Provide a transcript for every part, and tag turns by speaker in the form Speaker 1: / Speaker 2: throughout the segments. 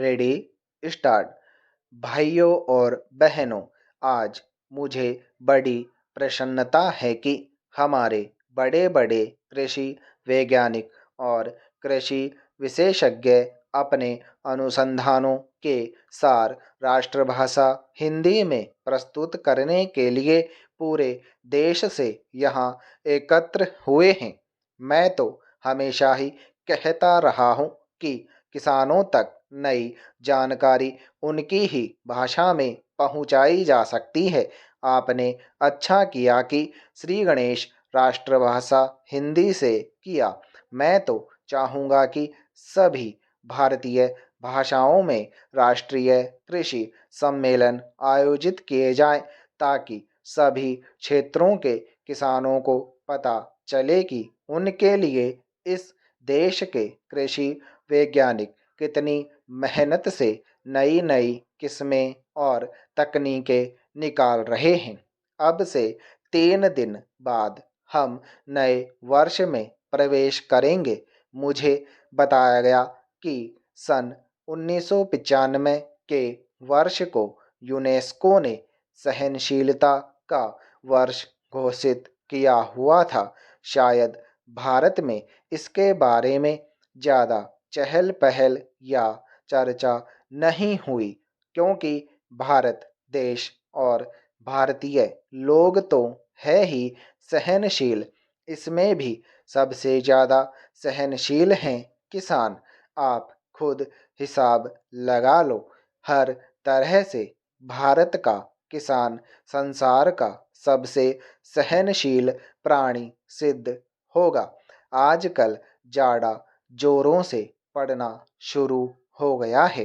Speaker 1: Ready start. भाइयों और बहनों, आज मुझे बड़ी प्रसन्नता है कि हमारे बड़े बड़े कृषि वैज्ञानिक और कृषि विशेषज्ञ अपने अनुसंधानों के सार राष्ट्रभाषा हिंदी में प्रस्तुत करने के लिए पूरे देश से यहाँ एकत्र हुए हैं। मैं तो हमेशा ही कहता रहा हूँ कि किसानों तक नई जानकारी उनकी ही भाषा में पहुंचाई जा सकती है। आपने अच्छा किया कि श्री गणेश राष्ट्रभाषा हिंदी से किया। मैं तो चाहूँगा कि सभी भारतीय भाषाओं में राष्ट्रीय कृषि सम्मेलन आयोजित किए जाएं, ताकि सभी क्षेत्रों के किसानों को पता चले कि उनके लिए इस देश के कृषि वैज्ञानिक कितनी मेहनत से नई नई किस्में और तकनीकें निकाल रहे हैं। अब से 3 दिन बाद हम नए वर्ष में प्रवेश करेंगे। मुझे बताया गया कि सन 1995 के वर्ष को यूनेस्को ने सहनशीलता का वर्ष घोषित किया हुआ था। शायद भारत में इसके बारे में ज़्यादा चहल पहल या चर्चा नहीं हुई, क्योंकि भारत देश और भारतीय लोग तो है ही सहनशील, इसमें भी सबसे ज़्यादा सहनशील हैं किसान। आप खुद हिसाब लगा लो, हर तरह से भारत का किसान संसार का सबसे सहनशील प्राणी सिद्ध होगा। आजकल जाड़ा जोरों से पड़ना शुरू हो गया है,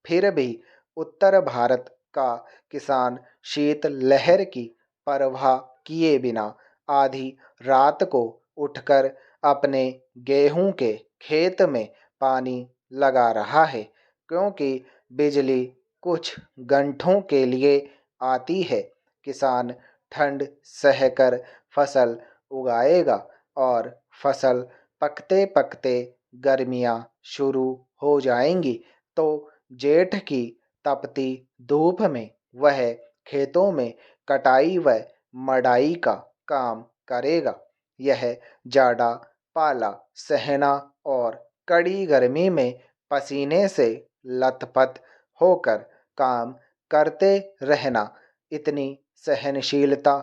Speaker 1: फिर भी उत्तर भारत का किसान शीत लहर की परवाह किए बिना आधी रात को उठकर अपने गेहूं के खेत में पानी लगा रहा है, क्योंकि बिजली कुछ घंटों के लिए आती है। किसान ठंड सहकर फसल उगाएगा और फसल पकते पकते गर्मियाँ शुरू हो जाएंगी, तो जेठ की तपती धूप में वह खेतों में कटाई व मड़ाई का काम करेगा। यह जाड़ा पाला सहना और कड़ी गर्मी में पसीने से लथपथ होकर काम करते रहना, इतनी सहनशीलता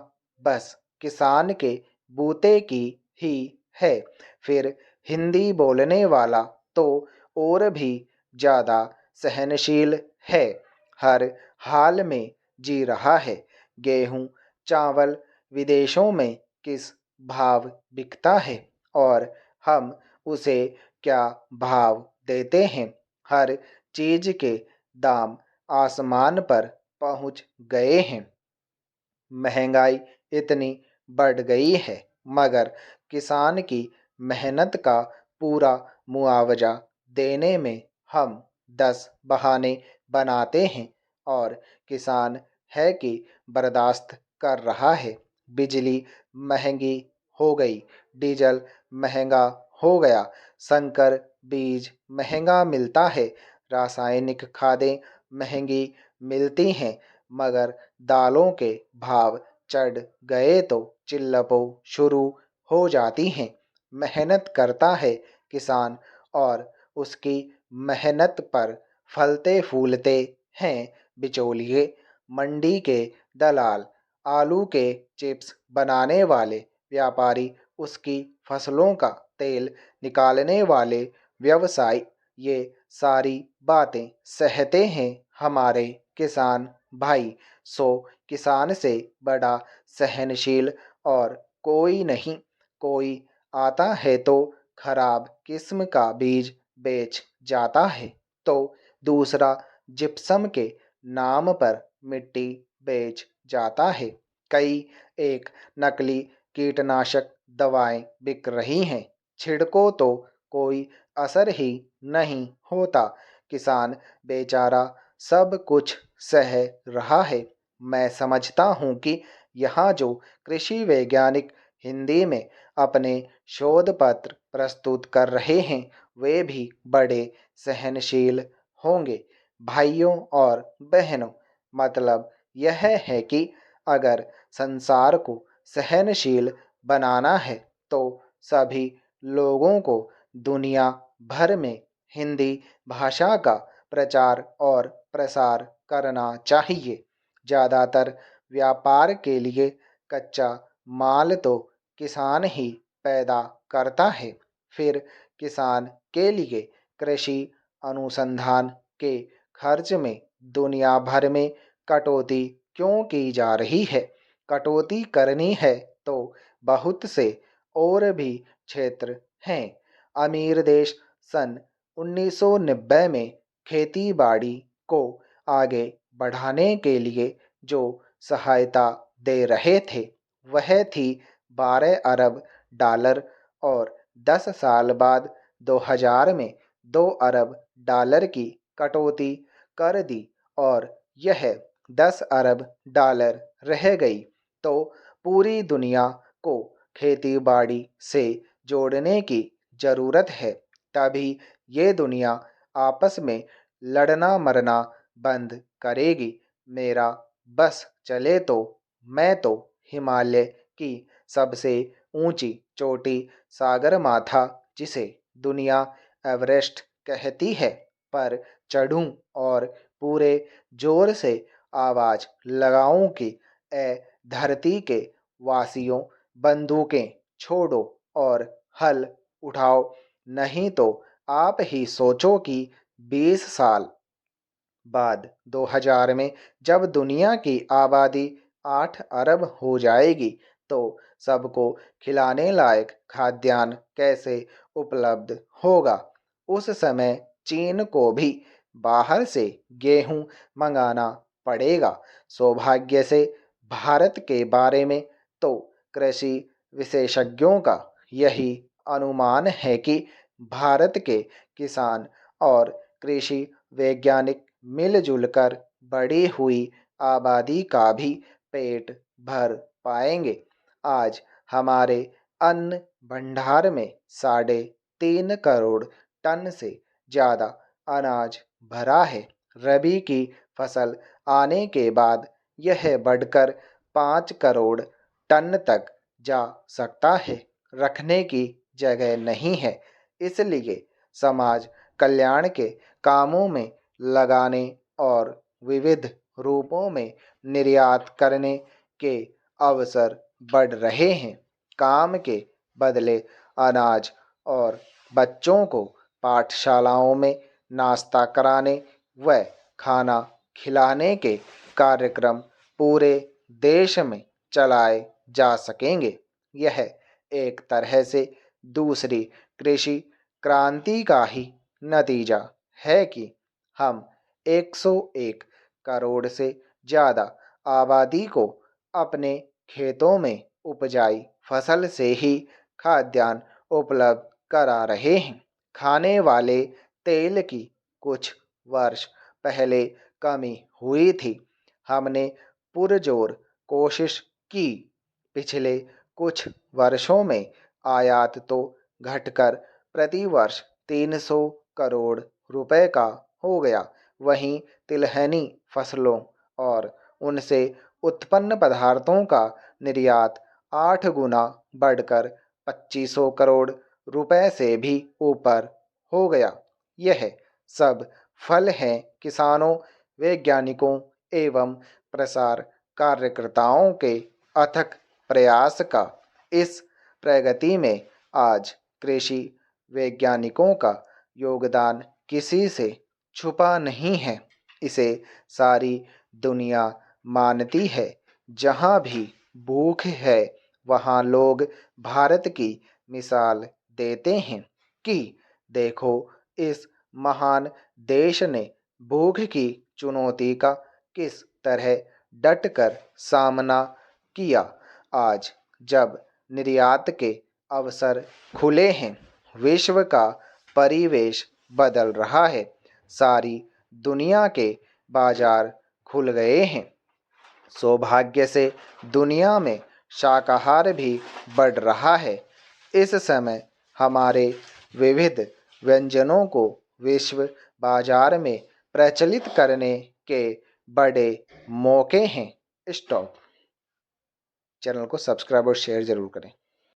Speaker 1: बस किसान के बूते की ही है। फिर हिंदी बोलने वाला तो और भी ज़्यादा सहनशील है, हर हाल में जी रहा है। गेहूँ चावल विदेशों में किस भाव बिकता है और हम उसे क्या भाव देते हैं, हर चीज़ के दाम आसमान पर पहुंच गए हैं। महंगाई इतनी बढ़ गई है, मगर किसान की मेहनत का पूरा मुआवजा देने में हम 10 बहाने बनाते हैं, और किसान है कि बर्दाश्त कर रहा है। बिजली महंगी हो गई, डीजल महंगा हो गया, संकर बीज महंगा मिलता है, रासायनिक खादें महंगी मिलती हैं, मगर दालों के भाव चढ़ गए तो चिल्लपो शुरू हो जाती हैं। मेहनत करता है किसान, और उसकी मेहनत पर फलते फूलते हैं बिचौलिए, मंडी के दलाल, आलू के चिप्स बनाने वाले व्यापारी, उसकी फसलों का तेल निकालने वाले व्यवसायी, ये सारी बातें सहते हैं हमारे किसान भाई। सो किसान से बड़ा सहनशील और कोई नहीं। कोई आता है तो खराब किस्म का बीज बेच जाता है, तो दूसरा जिप्सम के नाम पर मिट्टी बेच जाता है। कई एक नकली कीटनाशक दवाएं बिक रही हैं, छिड़को तो कोई असर ही नहीं होता। किसान बेचारा सब कुछ सह रहा है। मैं समझता हूँ कि यहाँ जो कृषि वैज्ञानिक हिंदी में अपने शोध पत्र प्रस्तुत कर रहे हैं, वे भी बड़े सहनशील होंगे। भाइयों और बहनों, मतलब यह है कि अगर संसार को सहनशील बनाना है तो सभी लोगों को दुनिया भर में हिंदी भाषा का प्रचार और प्रसार करना चाहिए। ज़्यादातर व्यापार के लिए कच्चा माल तो किसान ही पैदा करता है। फिर किसान के लिए कृषि अनुसंधान के खर्च में दुनिया भर में कटौती क्यों की जा रही है? कटौती करनी है तो बहुत से और भी क्षेत्र हैं। अमीर देश सन 1990 में खेती बाड़ी को आगे बढ़ाने के लिए जो सहायता दे रहे थे वह थी 12 अरब डॉलर, और 10 साल बाद 2000 में 2 अरब डॉलर की कटौती कर दी और यह 10 अरब डॉलर रह गई। तो पूरी दुनिया को खेती बाड़ी से जोड़ने की ज़रूरत है, तभी ये दुनिया आपस में लड़ना मरना बंद करेगी। मेरा बस चले तो मैं तो हिमालय की सबसे ऊंची चोटी सागरमाथा, जिसे दुनिया एवरेस्ट कहती है, पर चढ़ूं और पूरे जोर से आवाज लगाऊं कि ए धरती के वासियों, बंदूकें छोड़ो और हल उठाओ, नहीं तो आप ही सोचो कि 20 साल बाद 2000 में जब दुनिया की आबादी 8 अरब हो जाएगी तो सबको खिलाने लायक खाद्यान्न कैसे उपलब्ध होगा? उस समय चीन को भी बाहर से गेहूं मंगाना पड़ेगा। सौभाग्य से भारत के बारे में तो कृषि विशेषज्ञों का यही अनुमान है कि भारत के किसान और कृषि वैज्ञानिक मिलजुल कर बढ़ी हुई आबादी का भी पेट भर पाएंगे। आज हमारे अन्न भंडार में 3.5 करोड़ टन से ज़्यादा अनाज भरा है। रबी की फसल आने के बाद यह बढ़कर 5 करोड़ टन तक जा सकता है। रखने की जगह नहीं है, इसलिए समाज कल्याण के कामों में लगाने और विविध रूपों में निर्यात करने के अवसर बढ़ रहे हैं। काम के बदले अनाज और बच्चों को पाठशालाओं में नाश्ता कराने व खाना खिलाने के कार्यक्रम पूरे देश में चलाए जा सकेंगे। यह एक तरह से दूसरी कृषि क्रांति का ही नतीजा है कि हम 101 करोड़ से ज़्यादा आबादी को अपने खेतों में उपजाई फसल से ही खाद्यान्न उपलब्ध करा रहे हैं। खाने वाले तेल की कुछ वर्ष पहले कमी हुई थी। हमने पुरजोर कोशिश की। पिछले कुछ वर्षों में आयात तो घटकर प्रति वर्ष 300 करोड़ रुपए का हो गया, वहीं तिलहनी फसलों और उनसे उत्पन्न पदार्थों का निर्यात 8 गुना बढ़कर 2500 करोड़ रुपए से भी ऊपर हो गया। यह सब फल हैं किसानों, वैज्ञानिकों एवं प्रसार कार्यकर्ताओं के अथक प्रयास का। इस प्रगति में आज कृषि वैज्ञानिकों का योगदान किसी से छुपा नहीं है। इसे सारी दुनिया मानती है। जहाँ भी भूख है वहाँ लोग भारत की मिसाल देते हैं कि देखो, इस महान देश ने भूख की चुनौती का किस तरह डटकर सामना किया। आज जब निर्यात के अवसर खुले हैं, विश्व का परिवेश बदल रहा है। सारी दुनिया के बाजार खुल गए हैं। सौभाग्य से दुनिया में शाकाहार भी बढ़ रहा है। इस समय हमारे विविध व्यंजनों को विश्व बाजार में प्रचलित करने के बड़े मौके हैं। स्टॉप। चैनल को सब्सक्राइब और शेयर ज़रूर करें।